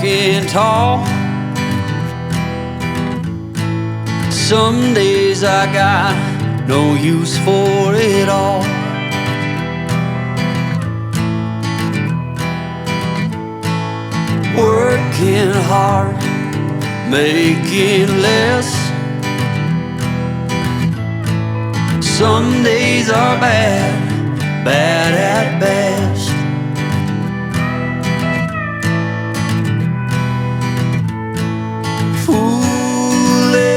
walking tall. Some days I got no use for it all. Working hard, making less. Some days are bad, bad at best. Foolish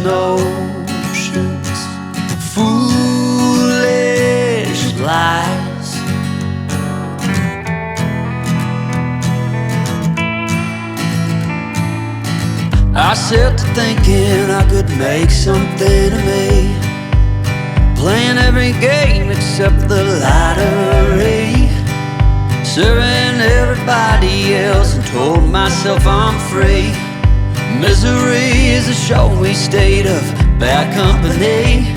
notions, foolish lies. I set to thinking I could make something of me, playing every game except the lottery, serving everybody else and told myself I'm free. Misery is a showy state of bad company.